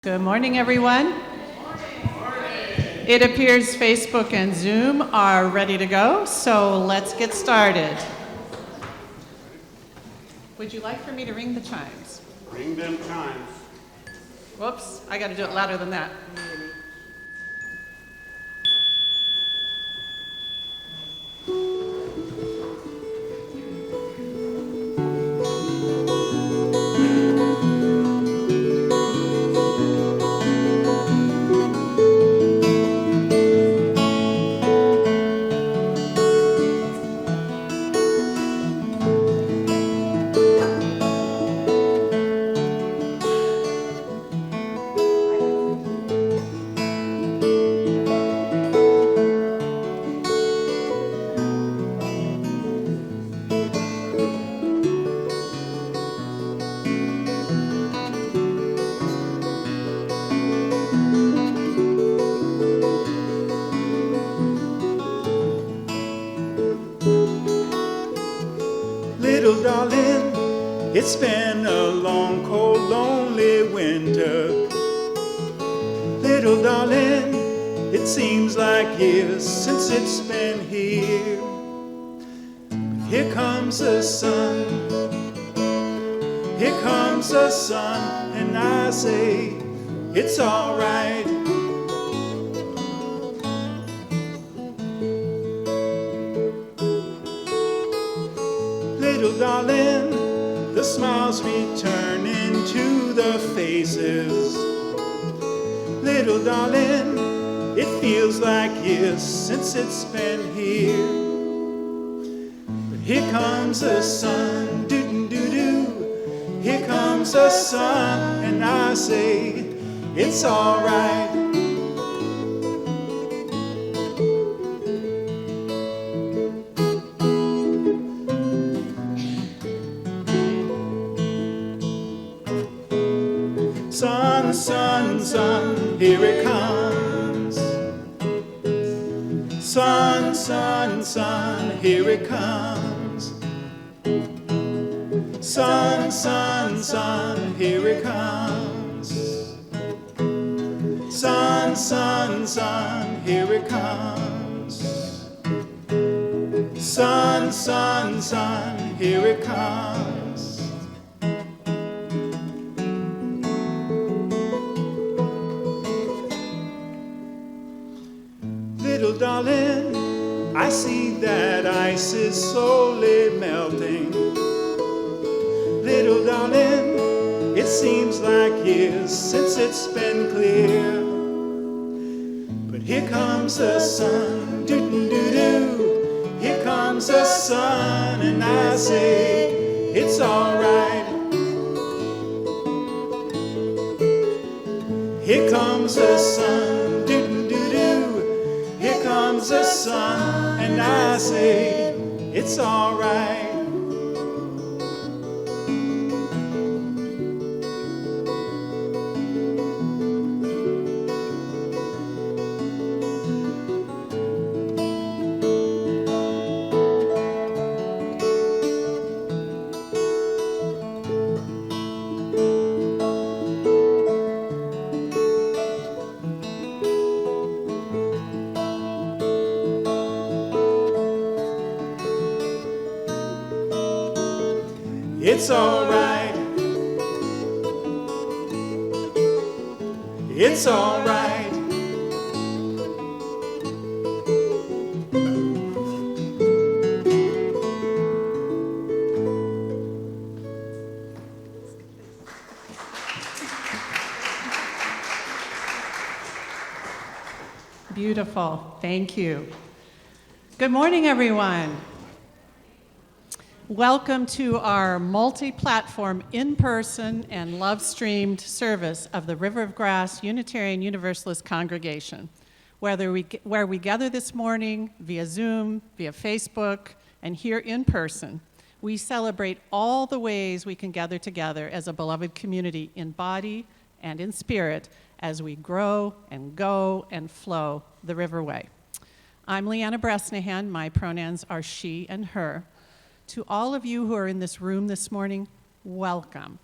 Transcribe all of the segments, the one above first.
Good morning, everyone. It appears Facebook and Zoom are ready to go, so let's get started. Would you like for me to ring the chimes? Ring them chimes. Whoops, I got to do it louder than that. Little darling, it's been a long, cold, lonely winter. Little darling, it seems like years since it's been here. But here comes the sun, here comes the sun, and I say it's alright. Little darling, the smiles return into the faces. Little darling, it feels like years since it's been here. But here comes the sun, doo-doo-doo-doo. Here comes the sun, and I say it's alright. Sun, sun, sun, here it comes. Sun, sun, sun, here it comes. Sun, sun, sun, here it comes. Sun, sun, sun, here it comes. Sun, sun, sun, here it comes. Little darling, I see that ice is slowly melting. Little darling, it seems like years since it's been clear. But here comes the sun, doo-doo-doo-doo. Here comes the sun, and I say it's alright. Here comes the sun, doo-doo-doo-doo. Here comes the sun, and I say it's alright. It's alright. It's alright. Beautiful. Thank you. Good morning, everyone. Welcome to our multi-platform, in-person, and love-streamed service of the River of Grass Unitarian Universalist Congregation, where we gather this morning via Zoom, via Facebook, and here in person. We celebrate all the ways we can gather together as a beloved community in body and in spirit as we grow and go and flow the Riverway. I'm Leanna Bresnahan. My pronouns are she and her. To all of you who are in this room this morning, welcome.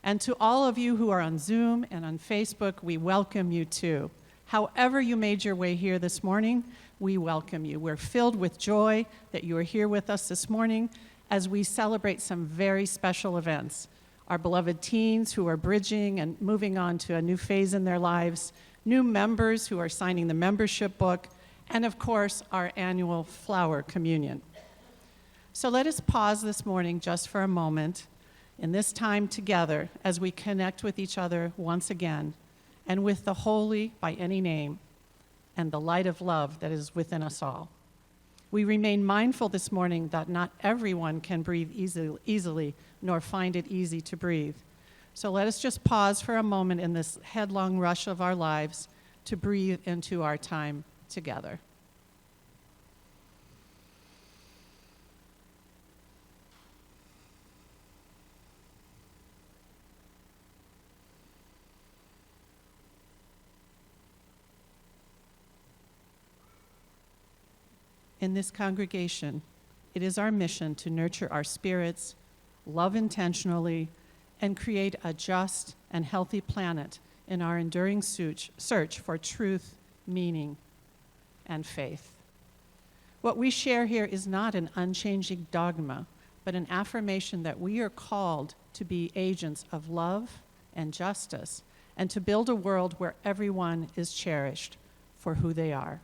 And to all of you who are on Zoom and on Facebook, we welcome you too. However you made your way here this morning, we welcome you. We're filled with joy that you are here with us this morning as we celebrate some very special events. Our beloved teens who are bridging and moving on to a new phase in their lives, new members who are signing the membership book, and of course, our annual flower communion. So let us pause this morning just for a moment in this time together as we connect with each other once again and with the holy by any name and the light of love that is within us all. We remain mindful this morning that not everyone can breathe easily nor find it easy to breathe. So let us just pause for a moment in this headlong rush of our lives to breathe into our time together. In this congregation, it is our mission to nurture our spirits, love intentionally, and create a just and healthy planet in our enduring search for truth, meaning, and faith. What we share here is not an unchanging dogma, but an affirmation that we are called to be agents of love and justice and to build a world where everyone is cherished for who they are.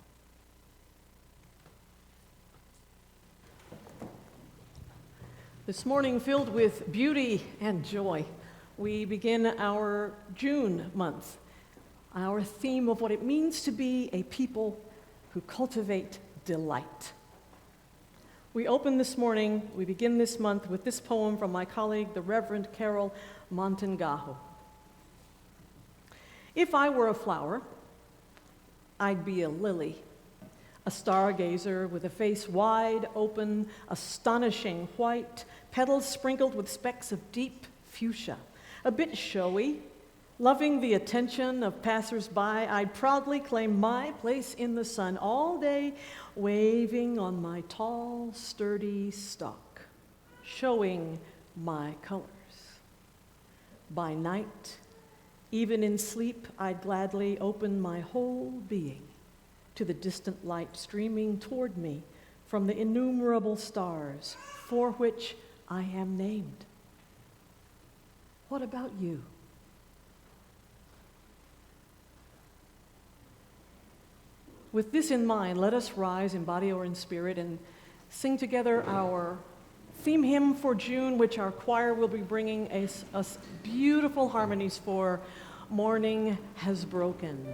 This morning, filled with beauty and joy, we begin our June month, our theme of what it means to be a people who cultivate delight. We begin this month with this poem from my colleague, the Reverend Carol Montengaho. If I were a flower, I'd be a lily, a stargazer with a face wide open, astonishing white, petals sprinkled with specks of deep fuchsia. A bit showy, loving the attention of passers-by, I'd proudly claim my place in the sun all day, waving on my tall, sturdy stalk, showing my colors. By night, even in sleep, I'd gladly open my whole being to the distant light streaming toward me from the innumerable stars for which I am named. What about you? With this in mind, let us rise in body or in spirit and sing together our theme hymn for June, which our choir will be bringing us beautiful harmonies for. Morning Has Broken.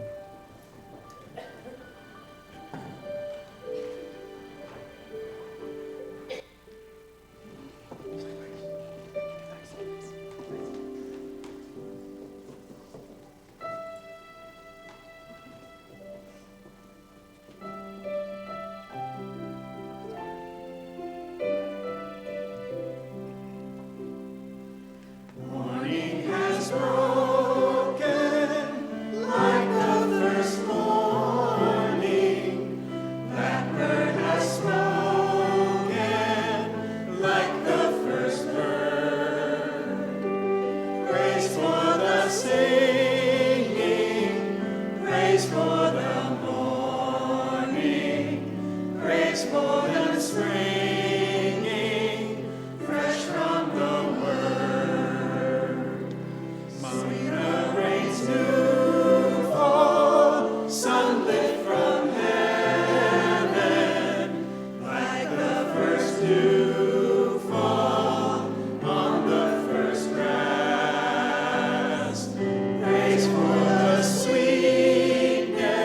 Praise for the sweetness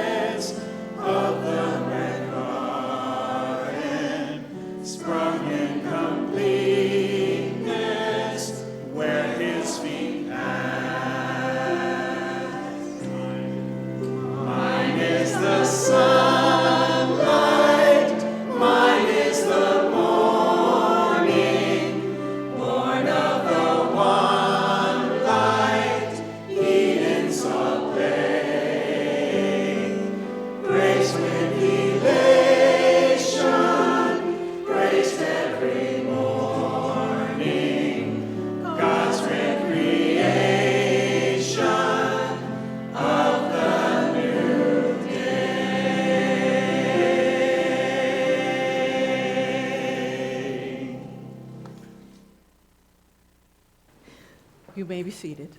You may be seated.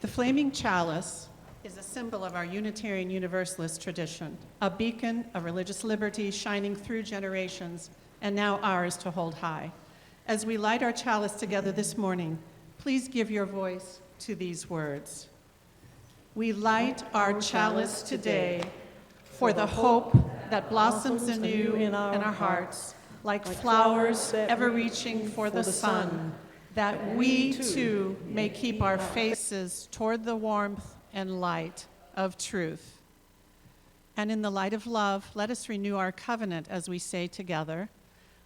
The flaming chalice is a symbol of our Unitarian Universalist tradition, a beacon of religious liberty shining through generations, and now ours to hold high. As we light our chalice together this morning, please give your voice to these words. We light our chalice today for the hope that blossoms anew in our hearts, like flowers ever reaching for the sun, that we too may keep our faces toward the warmth and light of truth. And in the light of love, let us renew our covenant as we say together,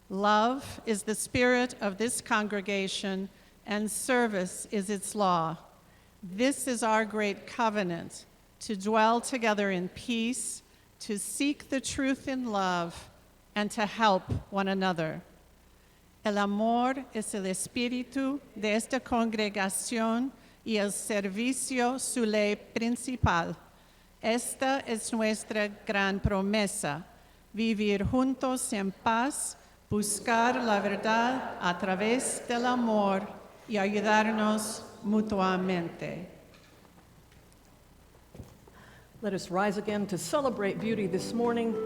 love is the spirit of this congregation, and service is its law. This is our great covenant, to dwell together in peace, to seek the truth in love, and to help one another. El amor es el espíritu de esta congregación y el servicio su ley principal. Esta es nuestra gran promesa, vivir juntos en paz, buscar la verdad a través del amor y ayudarnos mutuamente. Let us rise again to celebrate beauty this morning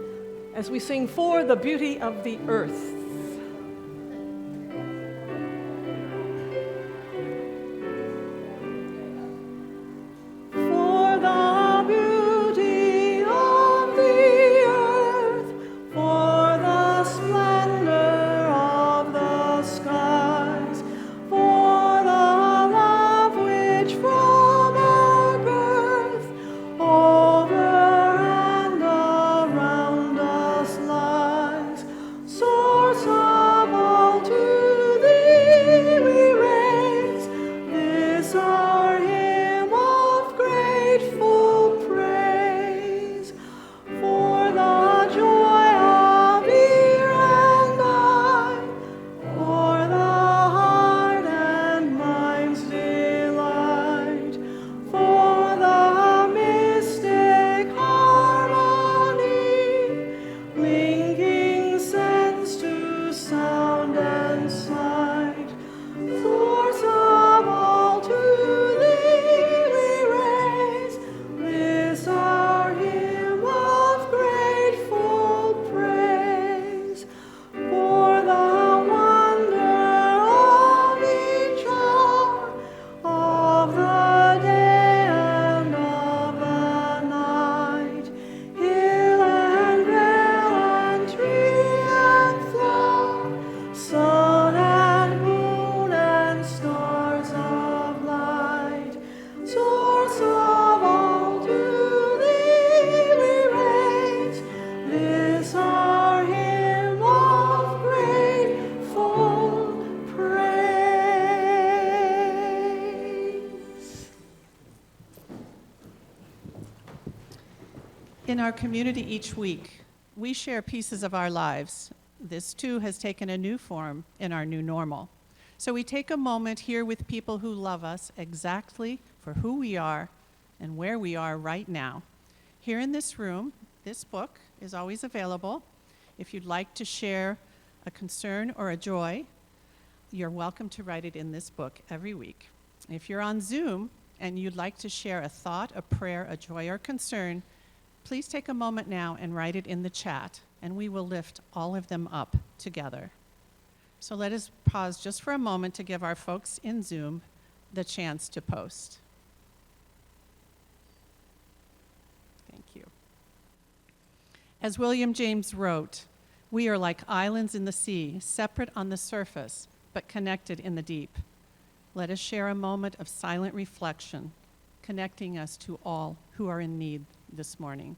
as we sing For the Beauty of the Earth. In our community each week, we share pieces of our lives. This too has taken a new form in our new normal. So we take a moment here with people who love us exactly for who we are and where we are right now. Here in this room, this book is always available. If you'd like to share a concern or a joy, you're welcome to write it in this book every week. If you're on Zoom and you'd like to share a thought, a prayer, a joy, or concern, please take a moment now and write it in the chat, and we will lift all of them up together. So let us pause just for a moment to give our folks in Zoom the chance to post. Thank you. As William James wrote, we are like islands in the sea, separate on the surface, but connected in the deep. Let us share a moment of silent reflection, connecting us to all who are in need this morning.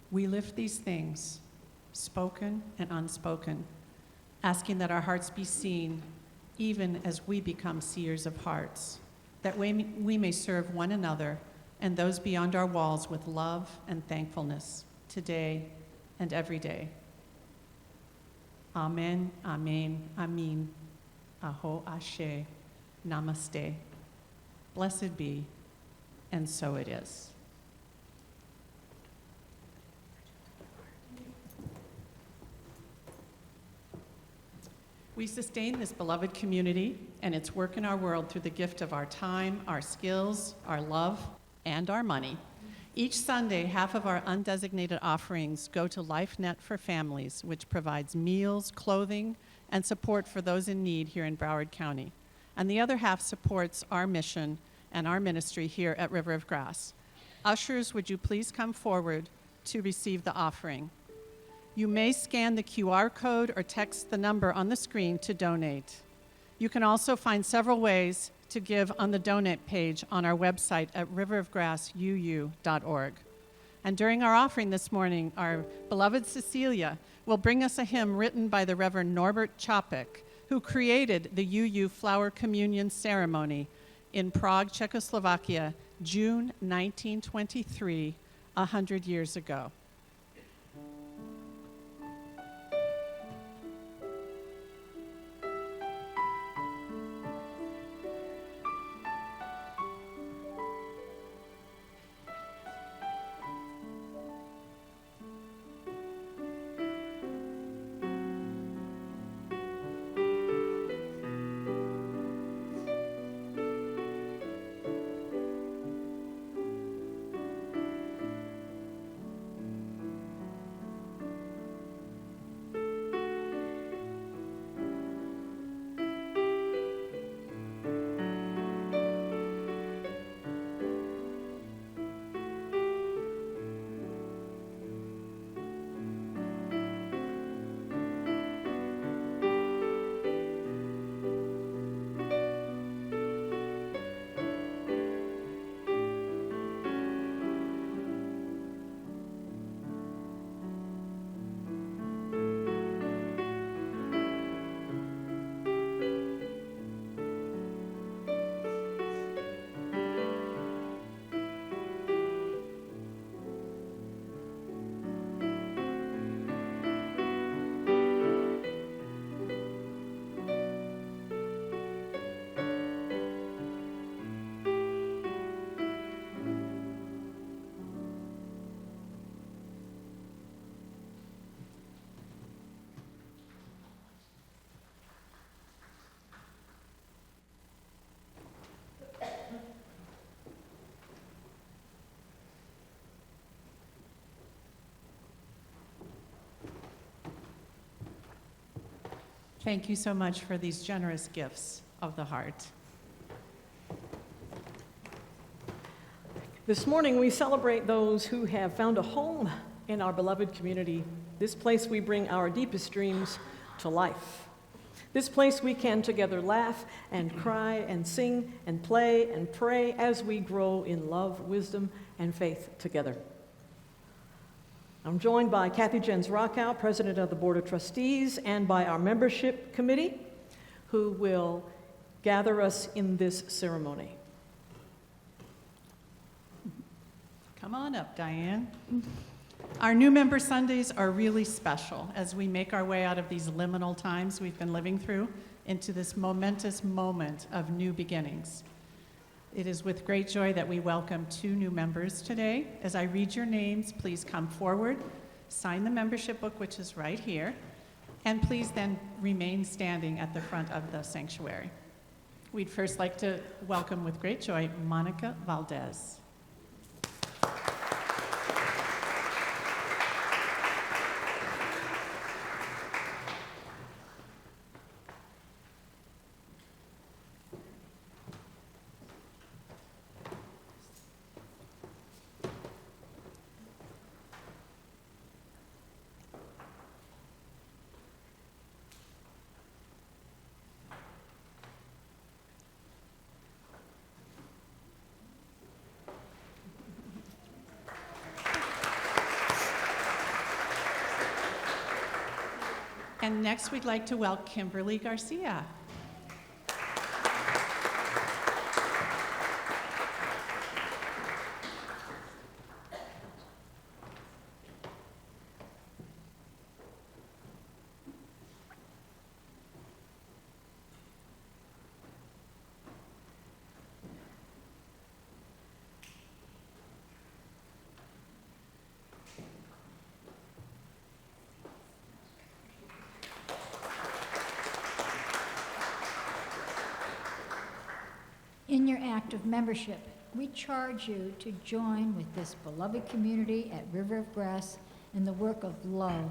We lift these things, spoken and unspoken, asking that our hearts be seen even as we become seers of hearts, that we may serve one another and those beyond our walls with love and thankfulness today and every day. Amen, amen, amen, aho ashe, namaste. Blessed be, and so it is. We sustain this beloved community and its work in our world through the gift of our time, our skills, our love, and our money. Each Sunday, half of our undesignated offerings go to LifeNet for Families, which provides meals, clothing, and support for those in need here in Broward County. And the other half supports our mission and our ministry here at River of Grass. Ushers, would you please come forward to receive the offering? You may scan the QR code or text the number on the screen to donate. You can also find several ways to give on the donate page on our website at riverofgrassuu.org. And during our offering this morning, our beloved Cecilia will bring us a hymn written by the Reverend Norbert Čapek, who created the UU Flower Communion ceremony in Prague, Czechoslovakia, June 1923, 100 years ago. Thank you so much for these generous gifts of the heart. This morning, we celebrate those who have found a home in our beloved community. This place we bring our deepest dreams to life. This place we can together laugh and cry and sing and play and pray as we grow in love, wisdom, and faith together. I'm joined by Kathy Jens Rockow, President of the Board of Trustees, and by our membership committee, who will gather us in this ceremony. Come on up, Diane. Our new member Sundays are really special as we make our way out of these liminal times we've been living through into this momentous moment of new beginnings. It is with great joy that we welcome 2 new members today. As I read your names, please come forward, sign the membership book, which is right here, and please then remain standing at the front of the sanctuary. We'd first like to welcome with great joy Monica Valdez. And next, we'd like to welcome Kimberly Garcia. In your act of membership, we charge you to join with this beloved community at River of Grass in the work of love,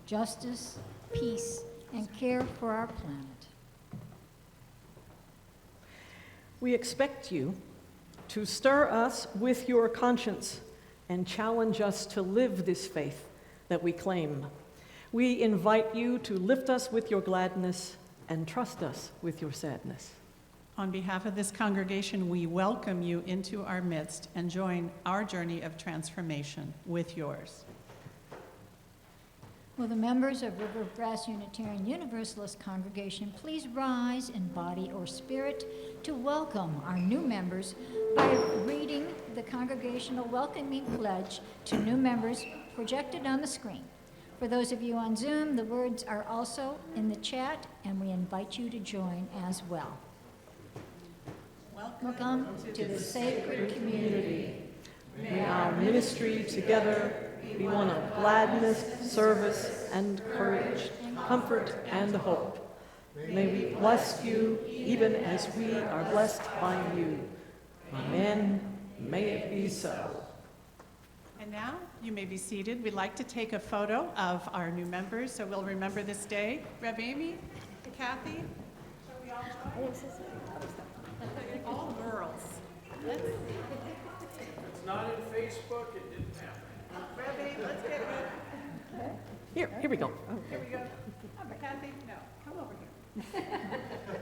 justice, peace, and care for our planet. We expect you to stir us with your conscience and challenge us to live this faith that we claim. We invite you to lift us with your gladness and trust us with your sadness. On behalf of this congregation, we welcome you into our midst and join our journey of transformation with yours. Will the members of River of Grass Unitarian Universalist congregation please rise in body or spirit to welcome our new members by reading the congregational welcoming pledge to new members projected on the screen. For those of you on Zoom, the words are also in the chat, and we invite you to join as well. Welcome to the sacred community. May our ministry together be one of gladness, service, and courage, comfort, and hope. May we bless you even as we are blessed by you. Amen. May it be so. And now you may be seated. We'd like to take a photo of our new members, so we'll remember this day. Rev Amy, Kathy, shall we all join? All girls. Let's see. It's not in Facebook, it didn't happen. Rev Amy, let's get it. Here we go. Here we go. Kathy, no, come over here.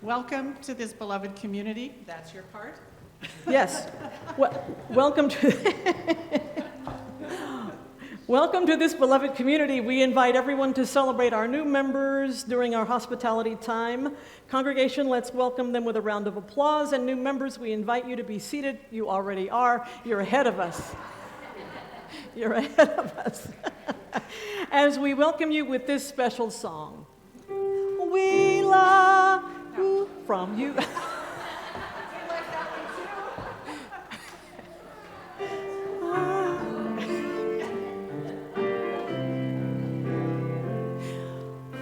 Welcome to this beloved community. That's your part. Yes. Welcome to welcome to this beloved community. We invite everyone to celebrate our new members during our hospitality time. Congregation, let's welcome them with a round of applause. And new members, we invite you to be seated. You already are. You're ahead of us. You're ahead of us. As we welcome you with this special song. We love you from you.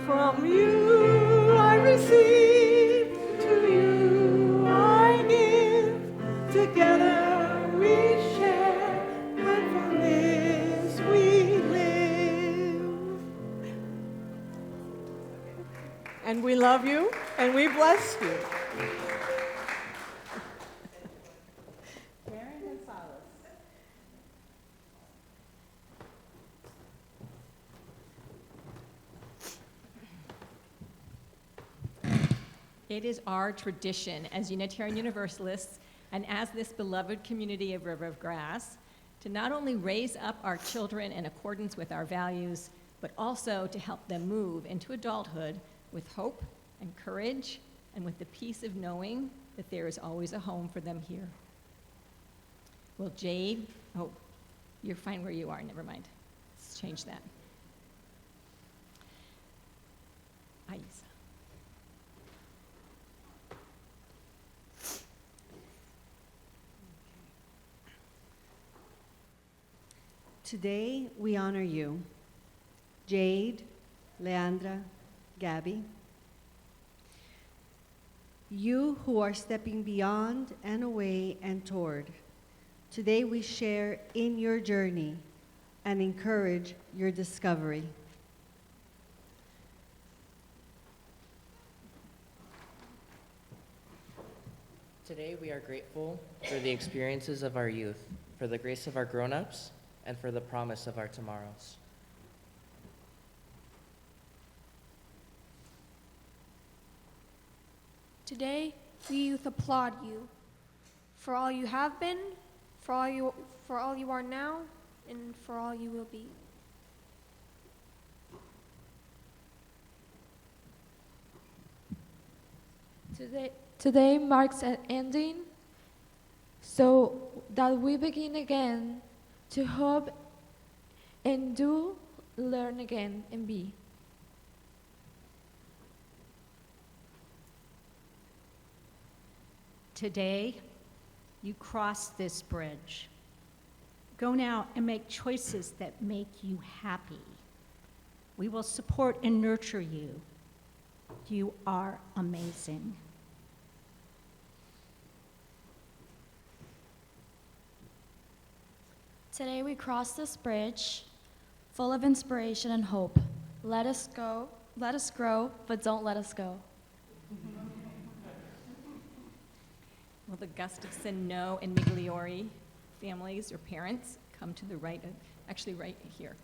From you I receive, to you I give. Together we share, and from this we live. And we love you, and we bless you. Karen Gonzalez. It is our tradition as Unitarian Universalists and as this beloved community of River of Grass to not only raise up our children in accordance with our values, but also to help them move into adulthood with hope and courage and with the peace of knowing that there is always a home for them here. Will Jade, oh, you're fine where you are, never mind. Let's change that. Aisa. Today, we honor you, Jade, Leandra, Gabby. You who are stepping beyond and away and toward. Today, we share in your journey and encourage your discovery. Today, we are grateful for the experiences of our youth, for the grace of our grown-ups, and for the promise of our tomorrows. Today, we youth applaud you for all you have been, for all you are now, and for all you will be. Today marks an ending so that we begin again to hope and do learn again and be. Today, you cross this bridge. Go now and make choices that make you happy. We will support and nurture you. You are amazing. Today we cross this bridge full of inspiration and hope. Let us grow, but don't let us go. Will the Gustafson, No, and Migliori families or parents come to the right, actually right here,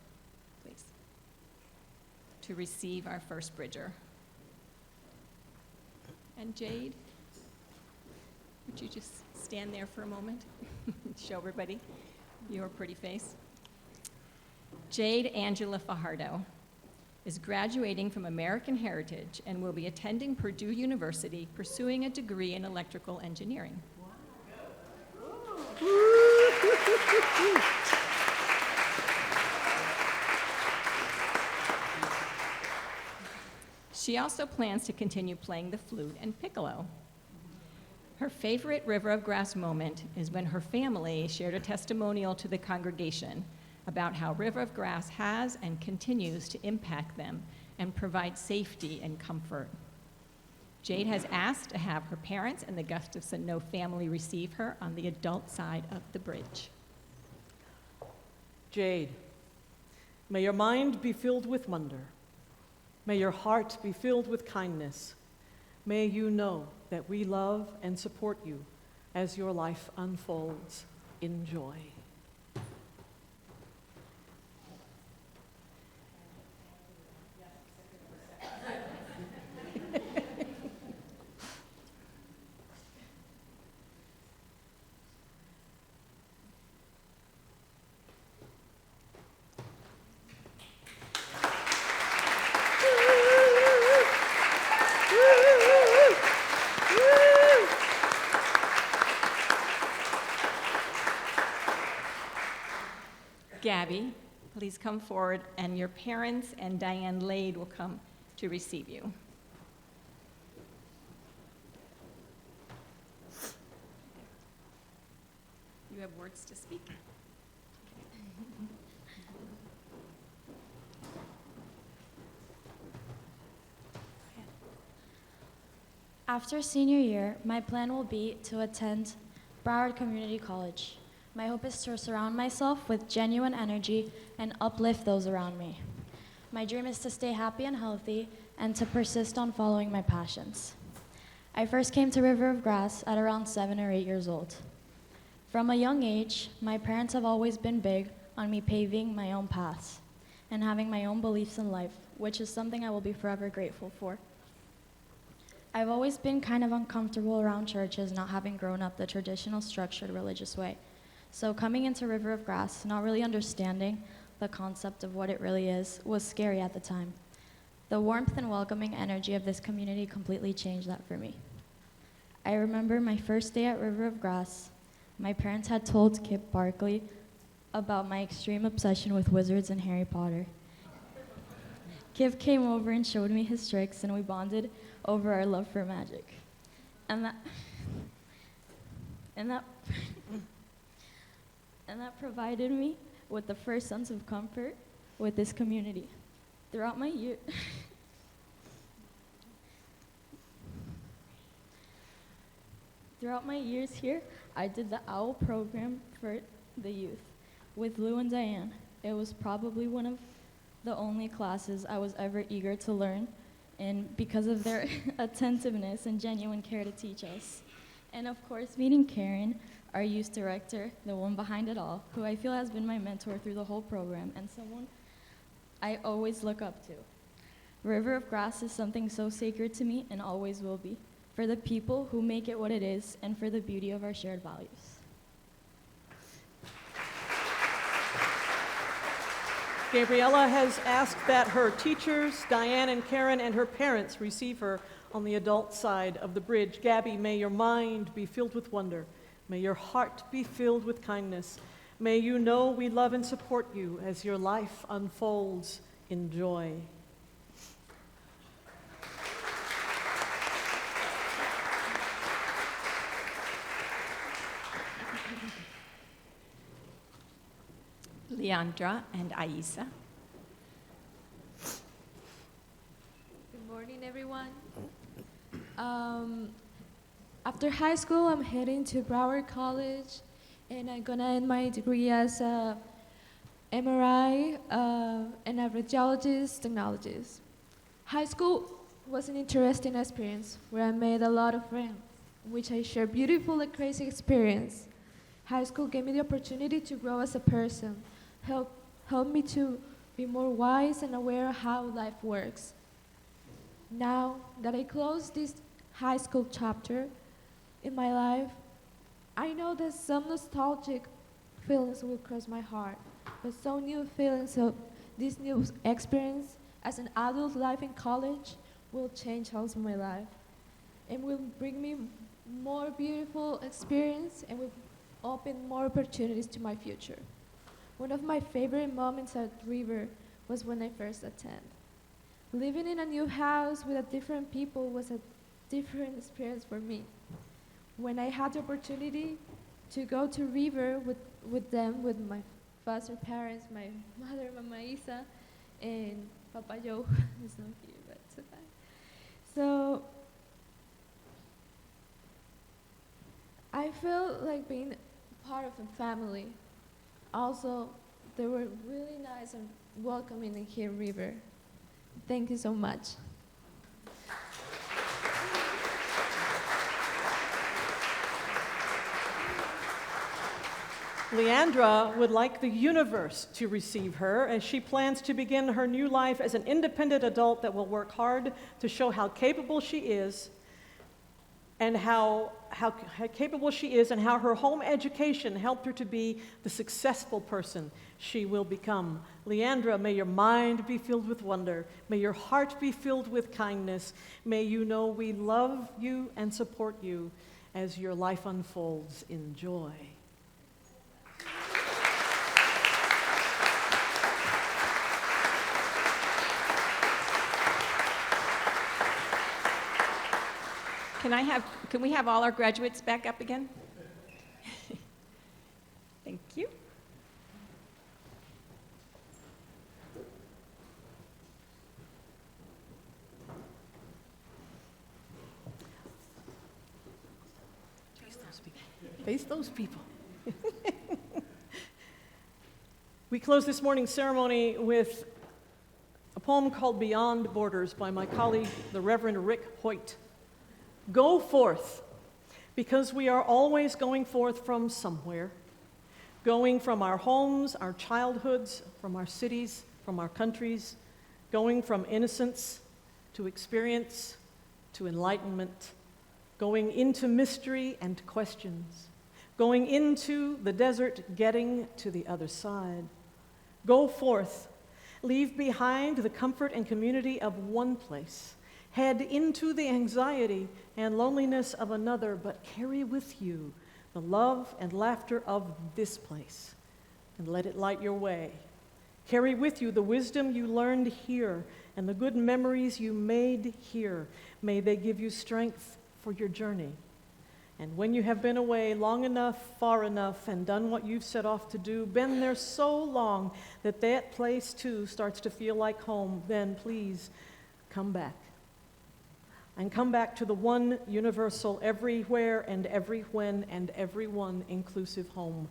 please, to receive our first Bridger. And Jade, would you just stand there for a moment? Show everybody your pretty face. Jade Angela Fajardo is graduating from American Heritage and will be attending Purdue University pursuing a degree in electrical engineering. She also plans to continue playing the flute and piccolo. Her favorite River of Grass moment is when her family shared a testimonial to the congregation about how River of Grass has and continues to impact them and provide safety and comfort. Jade has asked to have her parents and the Gustafson No family receive her on the adult side of the bridge. Jade, may your mind be filled with wonder. May your heart be filled with kindness. May you know that we love and support you as your life unfolds in joy. Gabby, please come forward, and your parents and Diane Lade will come to receive you. You have words to speak. After senior year, my plan will be to attend Broward Community College. My hope is to surround myself with genuine energy and uplift those around me. My dream is to stay happy and healthy and to persist on following my passions. I first came to River of Grass at around 7 or 8 years old. From a young age, my parents have always been big on me paving my own paths and having my own beliefs in life, which is something I will be forever grateful for. I've always been kind of uncomfortable around churches, not having grown up the traditional structured religious way. So coming into River of Grass, not really understanding the concept of what it really is, was scary at the time. The warmth and welcoming energy of this community completely changed that for me. I remember my first day at River of Grass, my parents had told Kip Barkley about my extreme obsession with wizards and Harry Potter. Kip came over and showed me his tricks, and we bonded over our love for magic. And that provided me with the first sense of comfort with this community. Throughout my years here, I did the OWL program for the youth with Lou and Diane. It was probably one of the only classes I was ever eager to learn, and because of their attentiveness and genuine care to teach us. And of course, meeting Karen, our youth director, the one behind it all, who I feel has been my mentor through the whole program and someone I always look up to. River of Grass is something so sacred to me and always will be, for the people who make it what it is and for the beauty of our shared values. Gabriella has asked that her teachers, Diane and Karen, and her parents receive her on the adult side of the bridge. Gabby, may your mind be filled with wonder. May your heart be filled with kindness. May you know we love and support you as your life unfolds in joy. Leandra and Aisa. Good morning, everyone. After high school, I'm heading to Broward College, and I'm gonna end my degree as a MRI and a radiologist technologist. High school was an interesting experience where I made a lot of friends, in which I shared beautiful and crazy experience. High school gave me the opportunity to grow as a person, helped me to be more wise and aware of how life works. Now that I close this high school chapter in my life, I know that some nostalgic feelings will cross my heart, but some new feelings of this new experience as an adult life in college will change also my life and will bring me more beautiful experience and will open more opportunities to my future. One of my favorite moments at River was when I first attended. Living in a new house with a different people was a different experience for me. When I had the opportunity to go to River with them, with my foster parents, my mother, Mama Isa, and Papa Joe, who's not here, but it's okay. So I felt like being part of a family. Also, they were really nice and welcoming in here, River. Thank you so much. Leandra would like the universe to receive her as she plans to begin her new life as an independent adult that will work hard to show how capable she is and how capable she is and how her home education helped her to be the successful person she will become. Leandra, may your mind be filled with wonder. May your heart be filled with kindness. May you know we love you and support you as your life unfolds in joy. Can we have all our graduates back up again? Thank you. Face those people. We close this morning's ceremony with a poem called Beyond Borders by my colleague, the Reverend Rick Hoyt. Go forth, because we are always going forth from somewhere, going from our homes, our childhoods, from our cities, from our countries, going from innocence to experience to enlightenment, going into mystery and questions, going into the desert, getting to the other side. Go forth, leave behind the comfort and community of one place, head into the anxiety and loneliness of another, but carry with you the love and laughter of this place, and let it light your way. Carry with you the wisdom you learned here and the good memories you made here. May they give you strength for your journey. And when you have been away long enough, far enough, and done what you've set off to do, been there so long that that place too starts to feel like home, then please come back. And come back to the one universal, everywhere and every when and everyone inclusive home,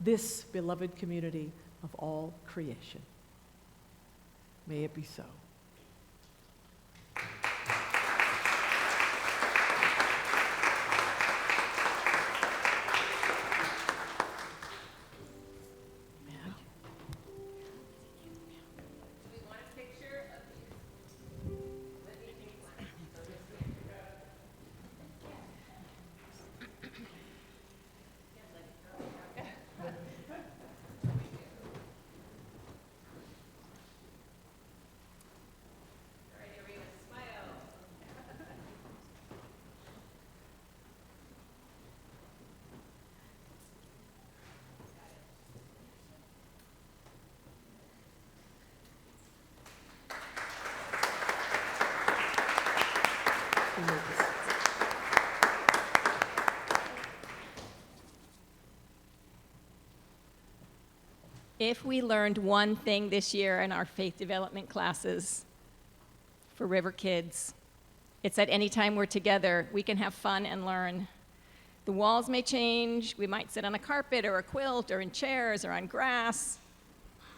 this beloved community of all creation. May it be so. If we learned one thing this year in our faith development classes for River Kids, it's that anytime we're together, we can have fun and learn. The walls may change, we might sit on a carpet or a quilt or in chairs or on grass,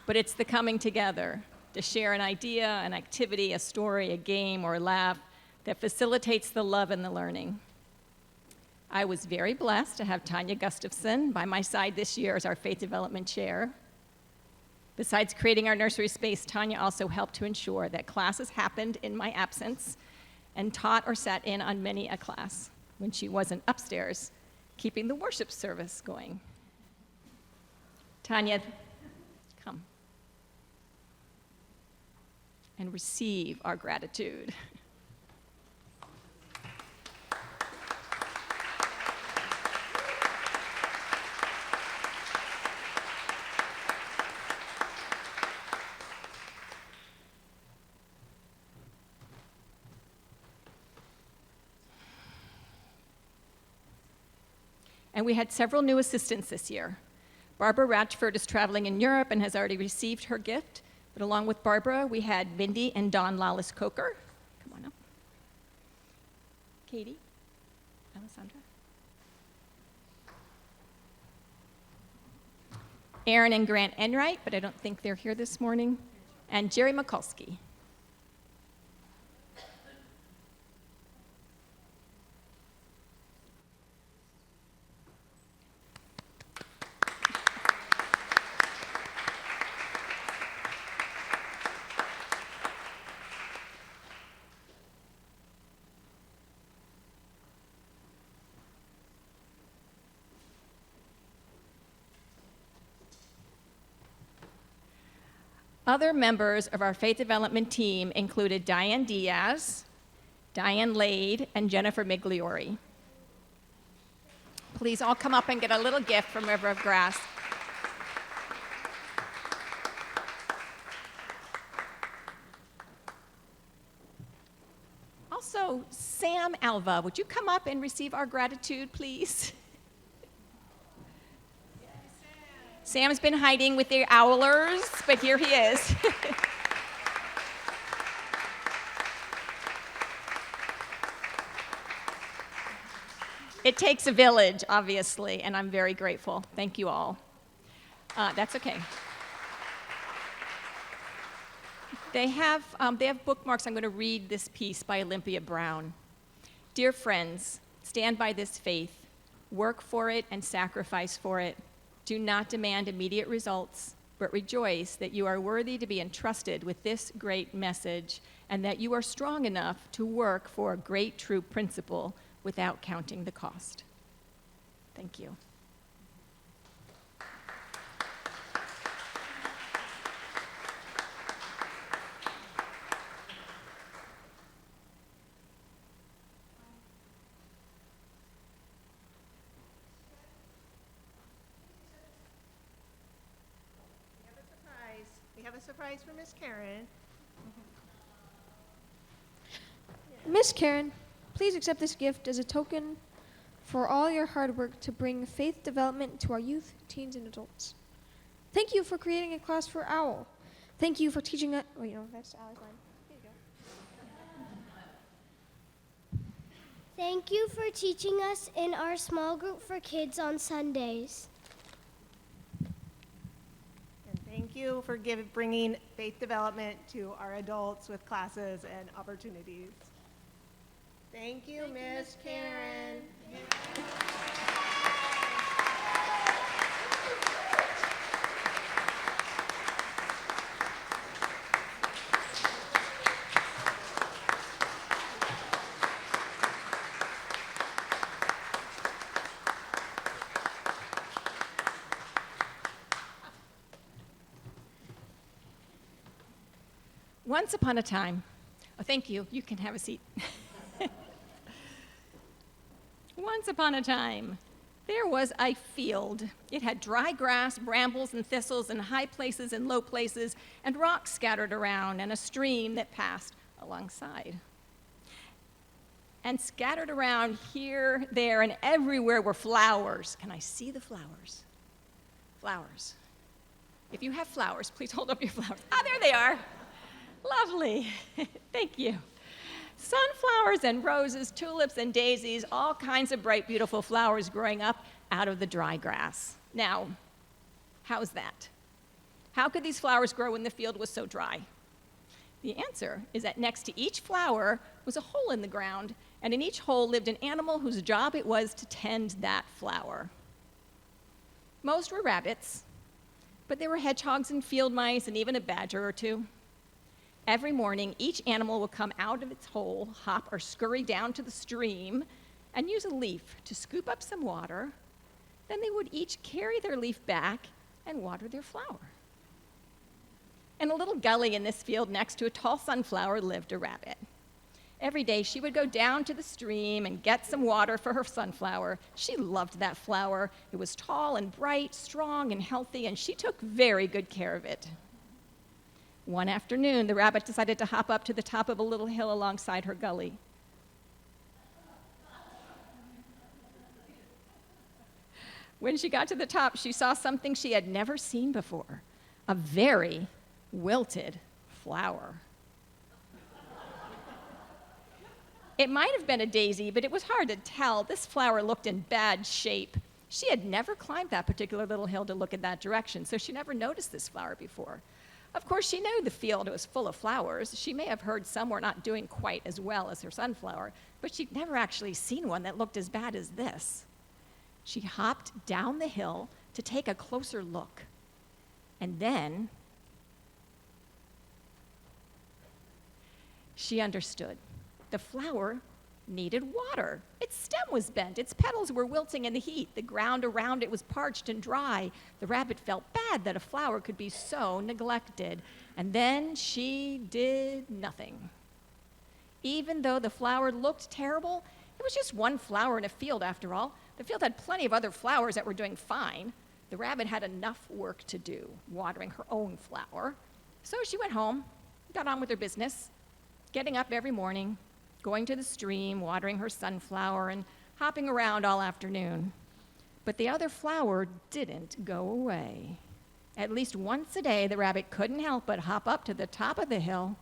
but it's the coming together to share an idea, an activity, a story, a game, or a laugh that facilitates the love and the learning. I was very blessed to have Tanya Gustafson by my side this year as our faith development chair. Besides creating our nursery space, Tanya also helped to ensure that classes happened in my absence and taught or sat in on many a class when she wasn't upstairs, keeping the worship service going. Tanya, come and receive our gratitude. And we had several new assistants this year. Barbara Ratchford is traveling in Europe and has already received her gift. But along with Barbara, we had Mindy and Don Lawless-Coker. Come on up. Katie, Alessandra. Aaron and Grant Enright, but I don't think they're here this morning. And Jerry Mikulski. Other members of our faith development team included Diane Diaz, Diane Lade, and Jennifer Migliori. Please all come up and get a little gift from River of Grass. Also, Sam Alva, would you come up and receive our gratitude, please? Sam's been hiding with the owlers, but here he is. It takes a village, obviously, and I'm very grateful. Thank you all. That's okay. They have bookmarks. I'm going to read this piece by Olympia Brown. Dear friends, stand by this faith. Work for it and sacrifice for it. Do not demand immediate results, but rejoice that you are worthy to be entrusted with this great message and that you are strong enough to work for a great true principle without counting the cost. Thank you. We have a surprise for Miss Karen. Miss Karen, please accept this gift as a token for all your hard work to bring faith development to our youth, teens, and adults. Thank you for creating a class for OWL. Thank you for teaching us. Oh, that's Allie's line. Here you go. Thank you for teaching us in our small group for kids on Sundays. Thank you for bringing faith development to our adults with classes and opportunities. Thank you, Miss Karen. Once upon a time, oh, thank you, you can have a seat. Once upon a time, there was a field. It had dry grass, brambles and thistles, and high places and low places, and rocks scattered around, and a stream that passed alongside. And scattered around here, there, and everywhere were flowers. Can I see the flowers? Flowers. If you have flowers, please hold up your flowers. Ah, there they are. Lovely. Thank you. Sunflowers and roses, tulips and daisies, all kinds of bright, beautiful flowers growing up out of the dry grass. Now, how's that? How could these flowers grow when the field was so dry? The answer is that next to each flower was a hole in the ground, and in each hole lived an animal whose job it was to tend that flower. Most were rabbits, but there were hedgehogs and field mice and even a badger or two. Every morning, each animal would come out of its hole, hop or scurry down to the stream, and use a leaf to scoop up some water. Then they would each carry their leaf back and water their flower. In a little gully in this field next to a tall sunflower lived a rabbit. Every day she would go down to the stream and get some water for her sunflower. She loved that flower. It was tall and bright, strong and healthy, and she took very good care of it. One afternoon, the rabbit decided to hop up to the top of a little hill alongside her gully. When she got to the top, she saw something she had never seen before, a very wilted flower. It might have been a daisy, but it was hard to tell. This flower looked in bad shape. She had never climbed that particular little hill to look in that direction, so she never noticed this flower before. Of course, she knew the field was full of flowers. She may have heard some were not doing quite as well as her sunflower, but she'd never actually seen one that looked as bad as this. She hopped down the hill to take a closer look. And then she understood. The flower needed water. Its stem was bent. Its petals were wilting in the heat. The ground around it was parched and dry. The rabbit felt bad that a flower could be so neglected. And then she did nothing. Even though the flower looked terrible, it was just one flower in a field after all. The field had plenty of other flowers that were doing fine. The rabbit had enough work to do, watering her own flower. So she went home, got on with her business, getting up every morning, going to the stream, watering her sunflower, and hopping around all afternoon. But the other flower didn't go away. At least once a day, the rabbit couldn't help but hop up to the top of the hill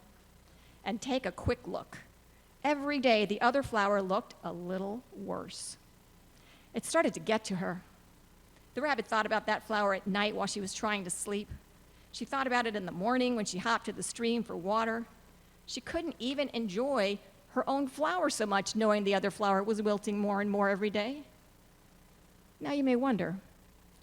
and take a quick look. Every day, the other flower looked a little worse. It started to get to her. The rabbit thought about that flower at night while she was trying to sleep. She thought about it in the morning when she hopped to the stream for water. She couldn't even enjoy her own flower so much, knowing the other flower was wilting more and more every day. Now you may wonder,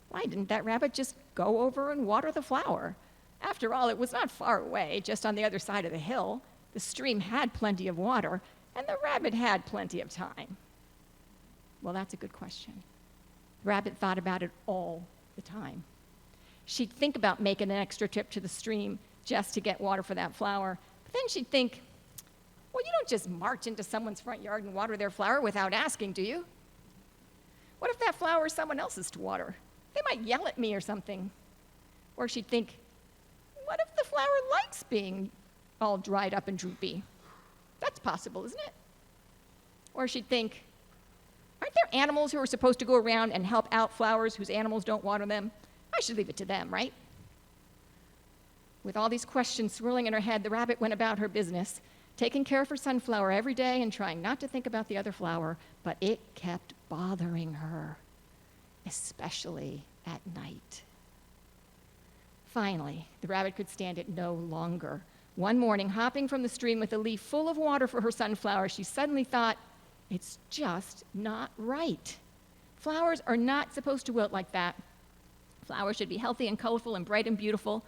why didn't that rabbit just go over and water the flower? After all, it was not far away, just on the other side of the hill. The stream had plenty of water, and the rabbit had plenty of time. Well, that's a good question. The rabbit thought about it all the time. She'd think about making an extra trip to the stream just to get water for that flower, but then she'd think, well, you don't just march into someone's front yard and water their flower without asking, do you? What if that flower is someone else's to water? They might yell at me or something. Or she'd think, what if the flower likes being all dried up and droopy? That's possible, isn't it? Or she'd think, aren't there animals who are supposed to go around and help out flowers whose animals don't water them? I should leave it to them, right? With all these questions swirling in her head, the rabbit went about her business, taking care of her sunflower every day and trying not to think about the other flower, but it kept bothering her, especially at night. Finally, the rabbit could stand it no longer. One morning, hopping from the stream with a leaf full of water for her sunflower, she suddenly thought, it's just not right. Flowers are not supposed to wilt like that. Flowers should be healthy and colorful and bright and beautiful.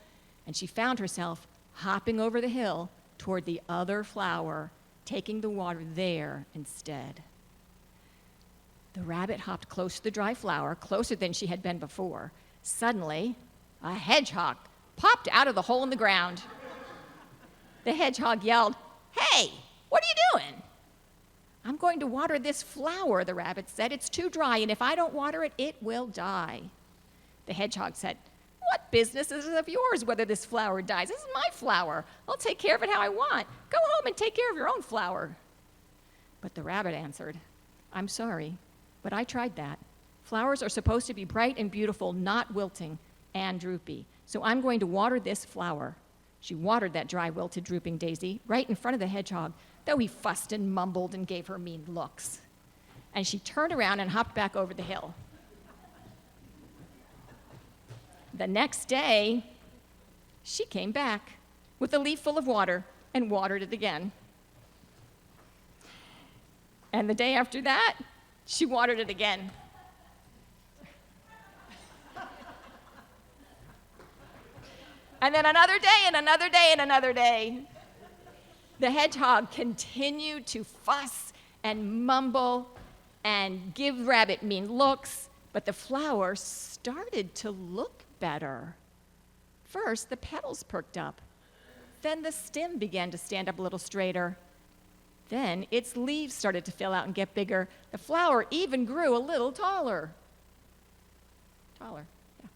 And she found herself hopping over the hill toward the other flower, taking the water there instead. The rabbit hopped close to the dry flower, closer than she had been before. Suddenly, a hedgehog popped out of the hole in the ground. The hedgehog yelled, "Hey, what are you doing?" "I'm going to water this flower," the rabbit said. "It's too dry, and if I don't water it, it will die." The hedgehog said, "What business is it of yours whether this flower dies? This is my flower. I'll take care of it how I want. Go home and take care of your own flower." But the rabbit answered, "I'm sorry, but I tried that. Flowers are supposed to be bright and beautiful, not wilting and droopy. So I'm going to water this flower. She watered that dry, wilted, drooping daisy right in front of the hedgehog, though he fussed and mumbled and gave her mean looks. And she turned around and hopped back over the hill. The next day, she came back with a leaf full of water and watered it again. And the day after that, she watered it again. And then another day, and another day, and another day. The hedgehog continued to fuss and mumble and give Rabbit mean looks, but the flower started to look better. First, the petals perked up. Then the stem began to stand up a little straighter. Then its leaves started to fill out and get bigger. The flower even grew a little taller. Taller, yeah.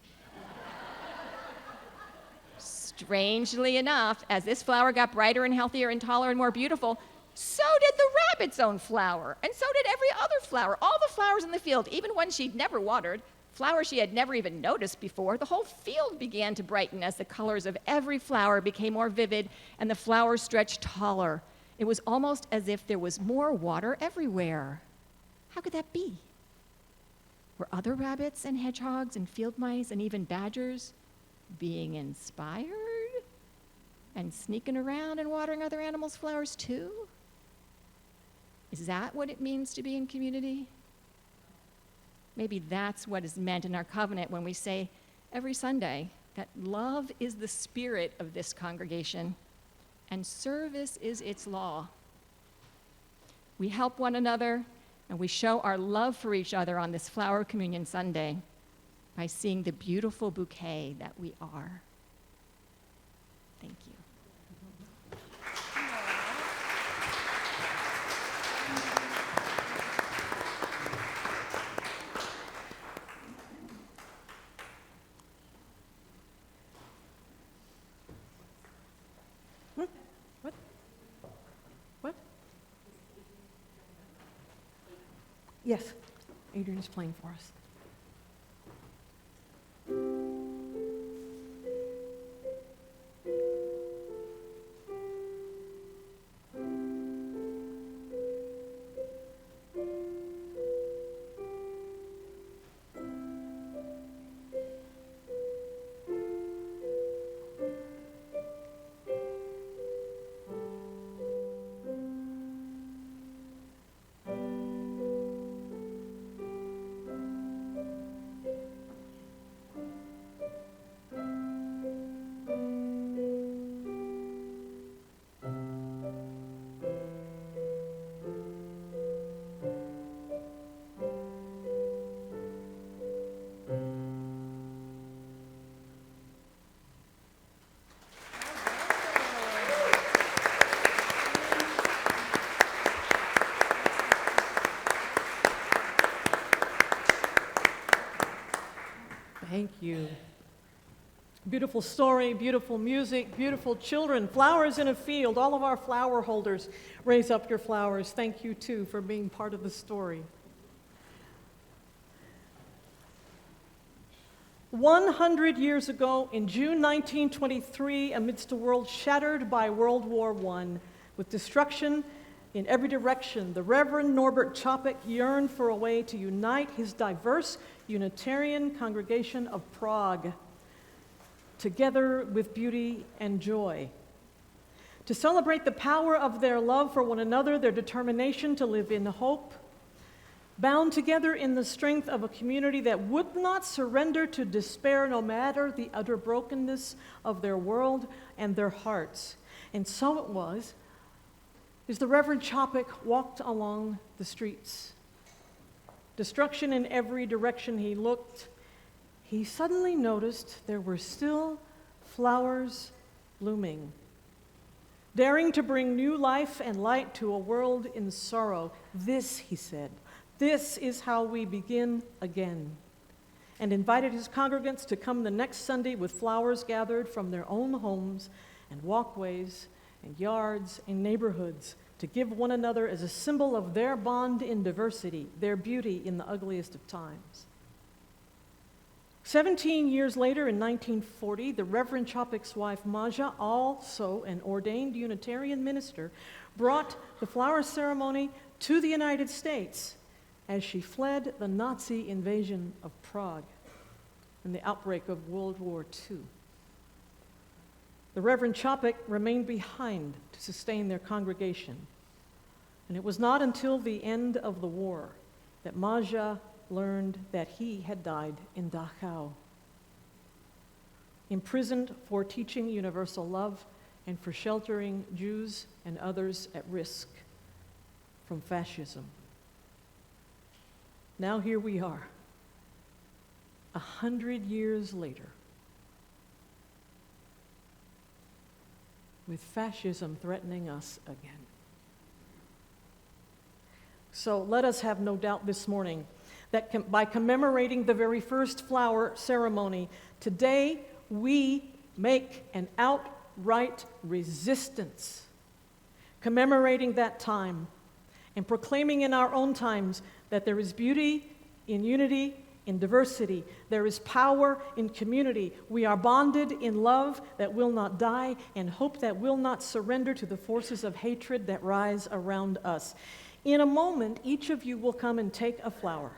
Strangely enough, as this flower got brighter and healthier and taller and more beautiful, so did the rabbit's own flower, and so did every other flower. All the flowers in the field, even ones she'd never watered, flowers she had never even noticed before, the whole field began to brighten as the colors of every flower became more vivid and the flowers stretched taller. It was almost as if there was more water everywhere. How could that be? Were other rabbits and hedgehogs and field mice and even badgers being inspired and sneaking around and watering other animals' flowers too? Is that what it means to be in community? Maybe that's what is meant in our covenant when we say every Sunday that love is the spirit of this congregation and service is its law. We help one another and we show our love for each other on this Flower Communion Sunday by seeing the beautiful bouquet that we are. Thank you. Yes, Adrian is playing for us. Thank you. Beautiful story, beautiful music, beautiful children, flowers in a field. All of our flower holders, raise up your flowers. Thank you, too, for being part of the story. 100 years ago, in June 1923, amidst a world shattered by World War I, with destruction in every direction, the Reverend Norbert Čapek yearned for a way to unite his diverse Unitarian congregation of Prague together with beauty and joy. To celebrate the power of their love for one another, their determination to live in hope, bound together in the strength of a community that would not surrender to despair no matter the utter brokenness of their world and their hearts. And so it was, as the Reverend Čapek walked along the streets, destruction in every direction he looked, he suddenly noticed there were still flowers blooming, daring to bring new life and light to a world in sorrow. This, he said, this is how we begin again, and invited his congregants to come the next Sunday with flowers gathered from their own homes and walkways and yards and neighborhoods to give one another as a symbol of their bond in diversity, their beauty in the ugliest of times. 17 years later, in 1940, the Reverend Chopik's wife, Maja, also an ordained Unitarian minister, brought the flower ceremony to the United States as she fled the Nazi invasion of Prague and the outbreak of World War II. The Reverend Chopik remained behind to sustain their congregation. And it was not until the end of the war that Maja learned that he had died in Dachau, imprisoned for teaching universal love and for sheltering Jews and others at risk from fascism. Now here we are, 100 years later, with fascism threatening us again. So let us have no doubt this morning that by commemorating the very first flower ceremony, today we make an outright resistance, commemorating that time and proclaiming in our own times that there is beauty in unity, in diversity. There is power in community. We are bonded in love that will not die and hope that will not surrender to the forces of hatred that rise around us. In a moment, each of you will come and take a flower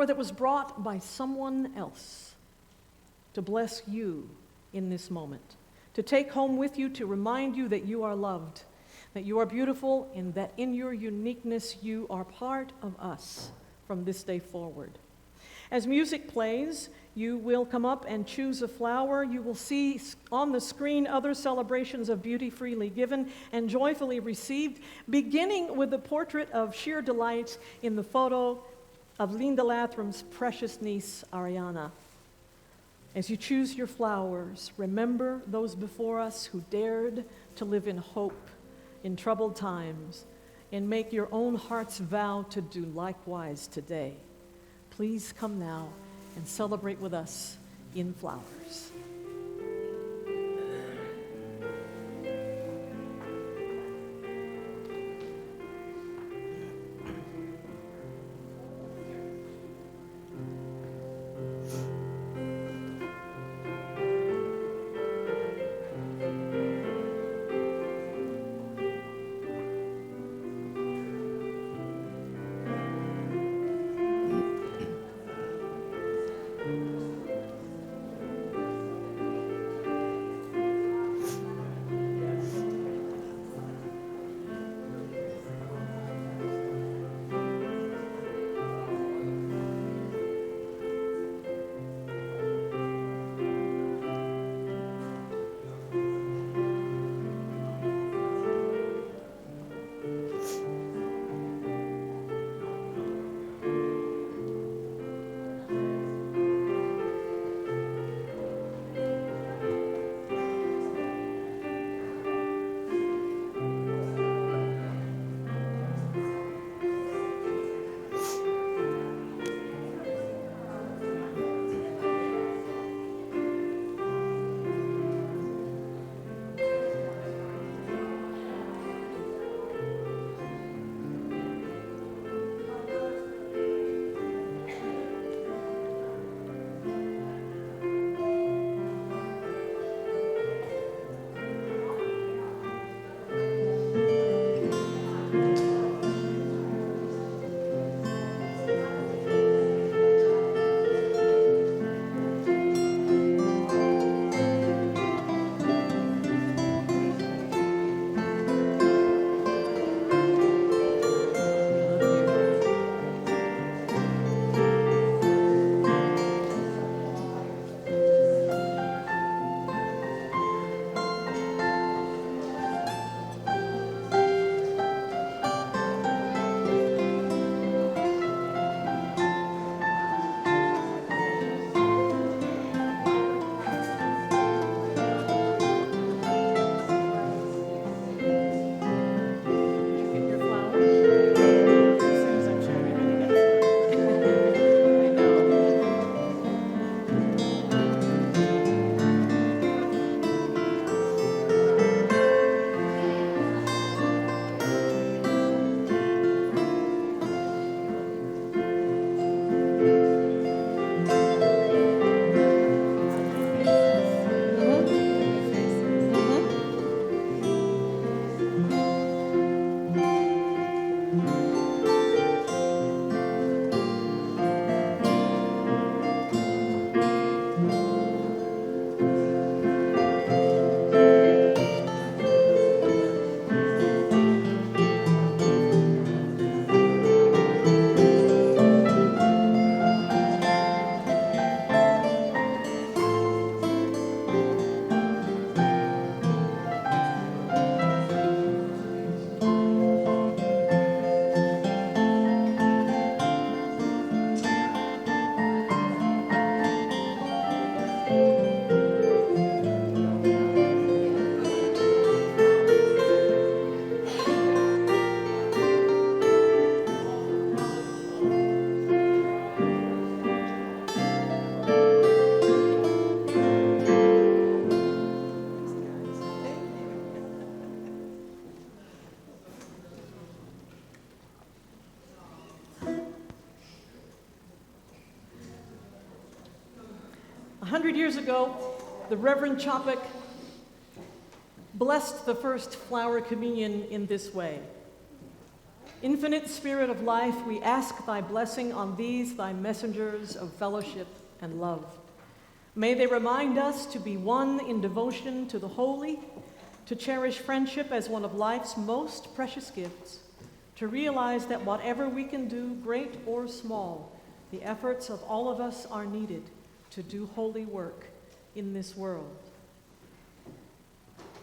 that was brought by someone else to bless you in this moment, to take home with you to remind you that you are loved, that you are beautiful, and that in your uniqueness you are part of us from this day forward. As music plays, you will come up and choose a flower. You will see on the screen other celebrations of beauty freely given and joyfully received, beginning with the portrait of sheer delight in the photo of Linda Latham's precious niece, Ariana. As you choose your flowers, remember those before us who dared to live in hope in troubled times, and make your own heart's vow to do likewise today. Please come now and celebrate with us in flowers. 100 years ago, the Reverend Chopik blessed the first flower communion in this way. Infinite Spirit of life, we ask thy blessing on these, thy messengers of fellowship and love. May they remind us to be one in devotion to the holy, to cherish friendship as one of life's most precious gifts, to realize that whatever we can do, great or small, the efforts of all of us are needed to do holy work in this world.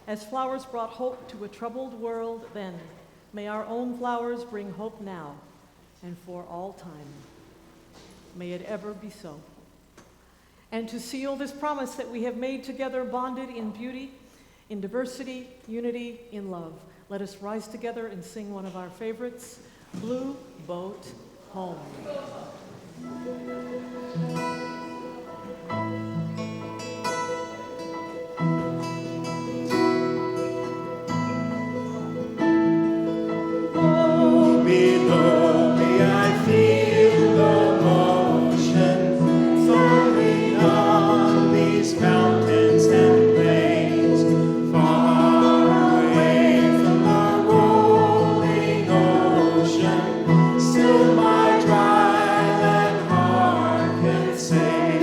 As flowers brought hope to a troubled world then, may our own flowers bring hope now and for all time. May it ever be so. And to seal this promise that we have made together, bonded in beauty, in diversity, unity, in love, let us rise together and sing one of our favorites, Blue Boat Home. Still my dry land heart can say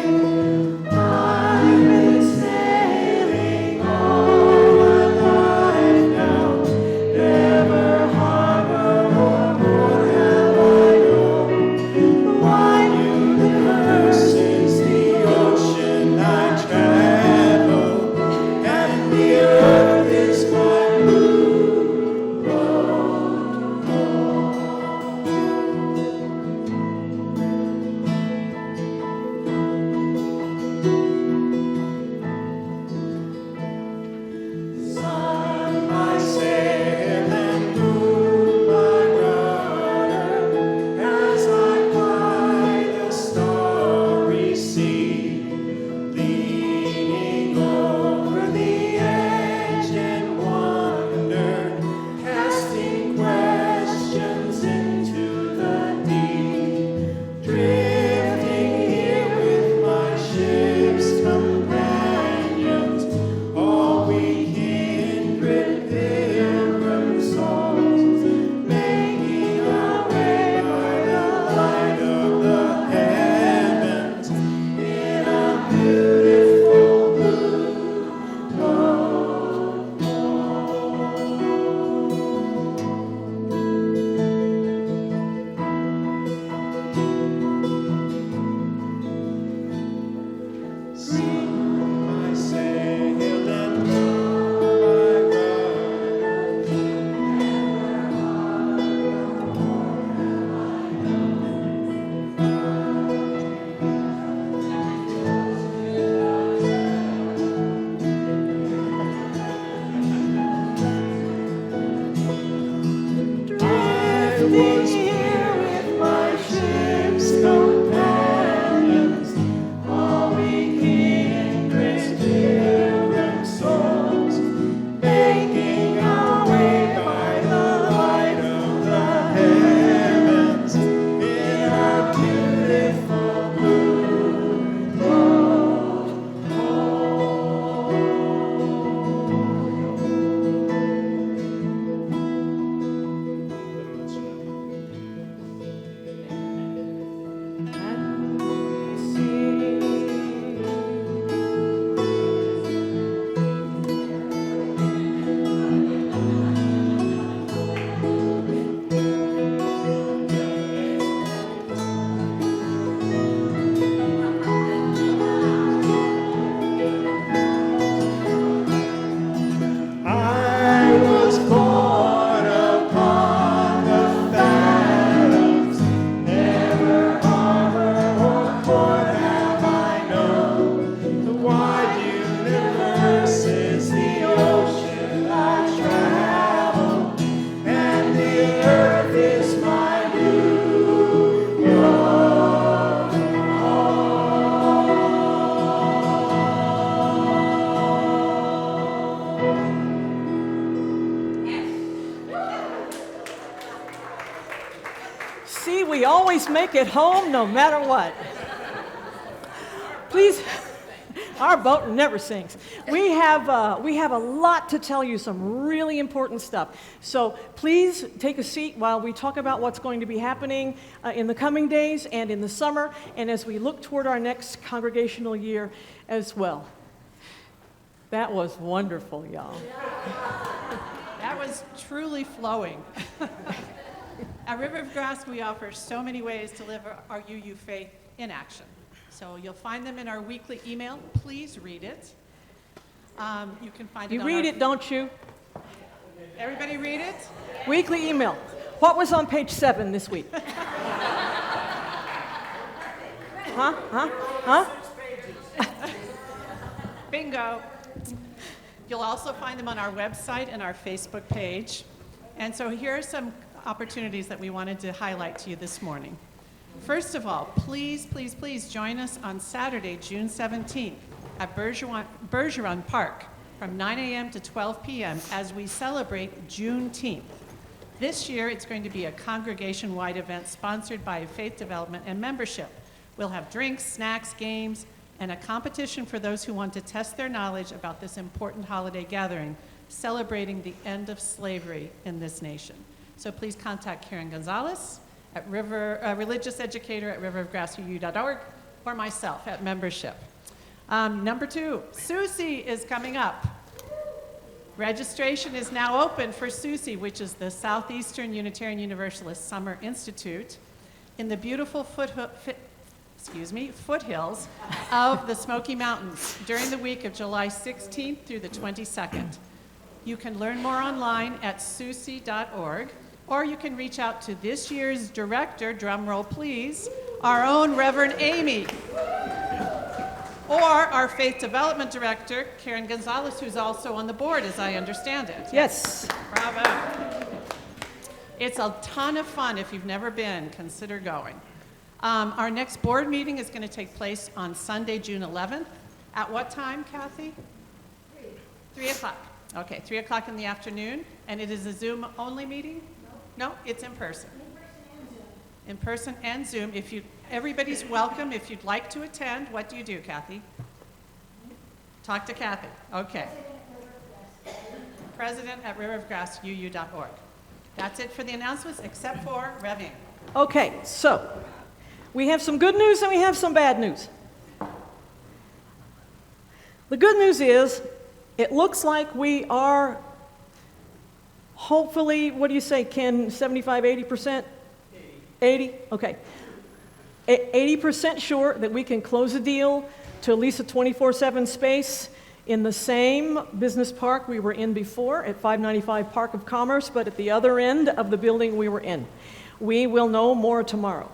See, we always make it home no matter what. Please, Our boat never sinks. We have a lot to tell you, some really important stuff. So please take a seat while we talk about what's going to be happening in the coming days and in the summer, and as we look toward our next congregational year as well. That was wonderful, y'all. That was truly flowing. At River of Grass, we offer so many ways to live our UU faith in action. So you'll find them in our weekly email. Please read it. You can find it You on read our... it, don't you? Everybody read it? Weekly email. What was on page 7 this week? Huh? Bingo. You'll also find them on our website and our Facebook page. And so here are some opportunities that we wanted to highlight to you this morning. First of all, please, please, please join us on Saturday, June 17th at Bergeron Park from 9 a.m. to 12 p.m. as we celebrate Juneteenth. This year, it's going to be a congregation-wide event sponsored by Faith Development and Membership. We'll have drinks, snacks, games, and a competition for those who want to test their knowledge about this important holiday gathering, celebrating the end of slavery in this nation. So please contact Karen Gonzalez, religious educator at riverofgrassuu.org, or myself at membership. Number 2, SUSE is coming up. Registration is now open for SUSE, which is the Southeastern Unitarian Universalist Summer Institute, in the beautiful foothills of the Smoky Mountains during the week of July 16th through the 22nd. You can learn more online at susi.org, or you can reach out to this year's director, drum roll please, our own Reverend Amy, or our Faith Development Director, Karen Gonzalez, who's also on the board, as I understand it. Yes. Bravo. It's a ton of fun. If you've never been, consider going. Our next board meeting is going to take place on Sunday, June 11th. At what time, Kathy? 3 o'clock. Okay, 3 o'clock in the afternoon. And it is a Zoom-only meeting? No, it's in person. In person and Zoom. Everybody's welcome. If you'd like to attend, what do you do, Kathy? Talk to Kathy. Okay. President at riverofgrassuu.org. That's it for the announcements, except for Reving. Okay, so we have some good news and we have some bad news. The good news is it looks like we are hopefully, what do you say, Ken, 75, 80%? 80? Okay. 80% sure that we can close a deal to lease a 24/7 space in the same business park we were in before at 595 Park of Commerce, but at the other end of the building we were in. We will know more tomorrow.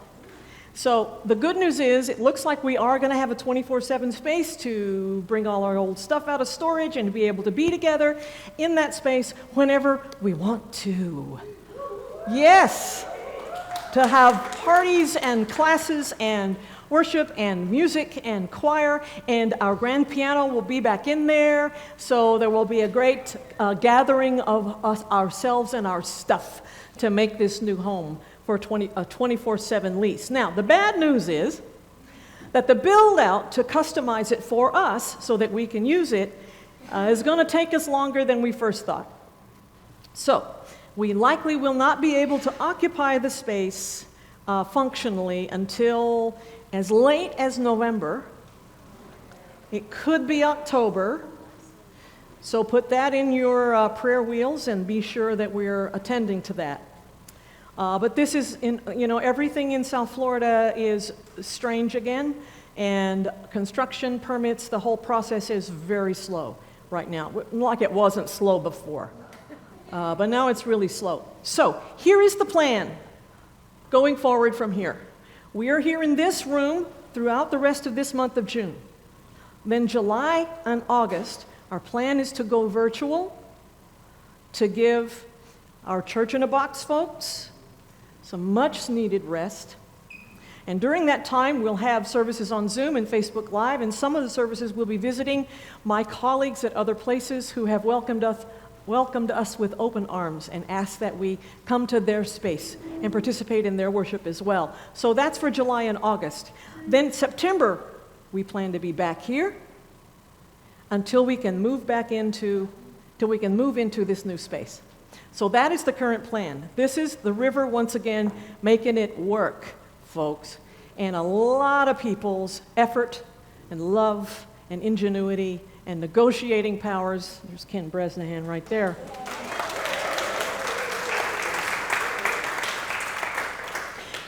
So the good news is it looks like we are going to have a 24/7 space to bring all our old stuff out of storage and to be able to be together in that space whenever we want to. Yes! To have parties and classes and worship and music and choir, and our grand piano will be back in there, so there will be a great gathering of us, ourselves and our stuff to make this new home for a 24/7 lease. Now, the bad news is that the build-out to customize it for us so that we can use it is going to take us longer than we first thought. So, we likely will not be able to occupy the space functionally until as late as November. It could be October. So put that in your prayer wheels and be sure that we're attending to that. But this is, everything in South Florida is strange again, and construction permits, the whole process is very slow right now, like it wasn't slow before. But now it's really slow. So here is the plan going forward from here. We are here in this room throughout the rest of this month of June. Then July and August, our plan is to go virtual, to give our Church in a Box folks some much needed rest. And during that time, we'll have services on Zoom and Facebook Live, and some of the services we'll be visiting my colleagues at other places who have welcomed us with open arms and asked that we come to their space and participate in their worship as well. So that's for July and August. Then September, we plan to be back here until we can move into this new space. So that is the current plan. This is the river once again making it work, folks. And a lot of people's effort and love and ingenuity and negotiating powers. There's Ken Bresnahan right there.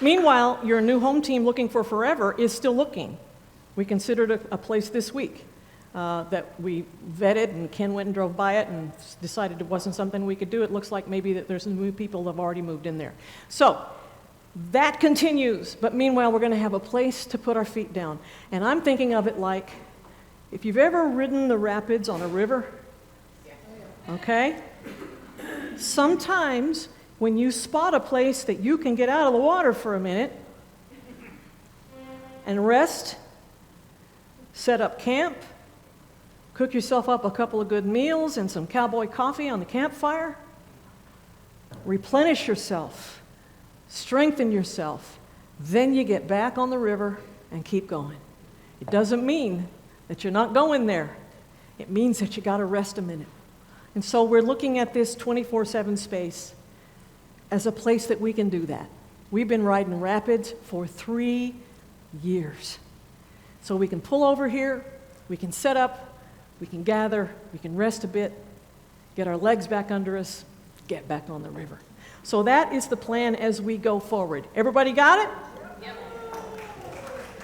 Meanwhile, your new home team looking for forever is still looking. We considered a place this week that we vetted, and Ken went and drove by it and decided it wasn't something we could do. It looks like maybe that there's some new people that have already moved in there. So that continues, but meanwhile, we're going to have a place to put our feet down. And I'm thinking of it like, if you've ever ridden the rapids on a river, okay? Sometimes when you spot a place that you can get out of the water for a minute and rest, set up camp, cook yourself up a couple of good meals and some cowboy coffee on the campfire, replenish yourself, strengthen yourself, then you get back on the river and keep going. It doesn't mean that you're not going there. It means that you got to rest a minute. And so we're looking at this 24/7 space as a place that we can do that. We've been riding rapids for 3 years. So we can pull over here, we can set up, we can gather, we can rest a bit, get our legs back under us, get back on the river. So that is the plan as we go forward. Everybody got it? Yep.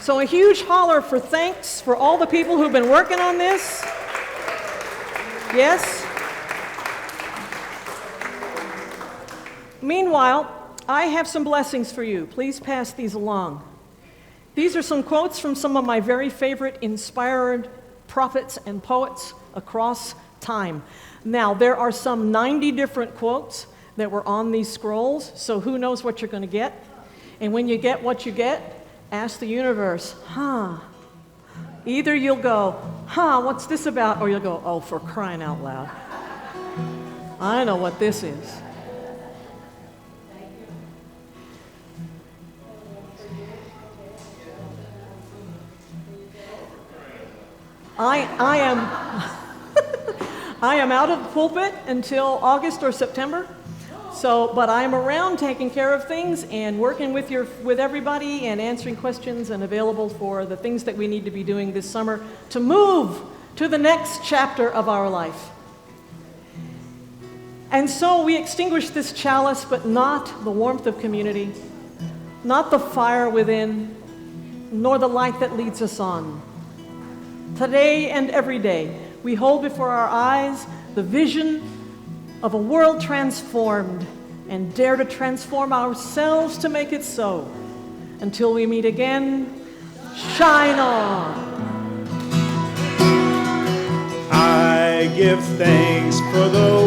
So a huge holler for thanks for all the people who've been working on this. Yes? Meanwhile, I have some blessings for you. Please pass these along. These are some quotes from some of my very favorite inspired prophets and poets across time. Now, there are some 90 different quotes that were on these scrolls, so who knows what you're going to get? And when you get what you get, ask the universe, Either you'll go, what's this about? Or you'll go, oh, for crying out loud. I know what this is. I am out of the pulpit until August or September. But I'm around taking care of things and working with everybody and answering questions and available for the things that we need to be doing this summer to move to the next chapter of our life. And so we extinguish this chalice, but not the warmth of community, not the fire within, nor the light that leads us on. Today and every day, we hold before our eyes the vision of a world transformed and dare to transform ourselves to make it so. Until we meet again, shine on. I give thanks for those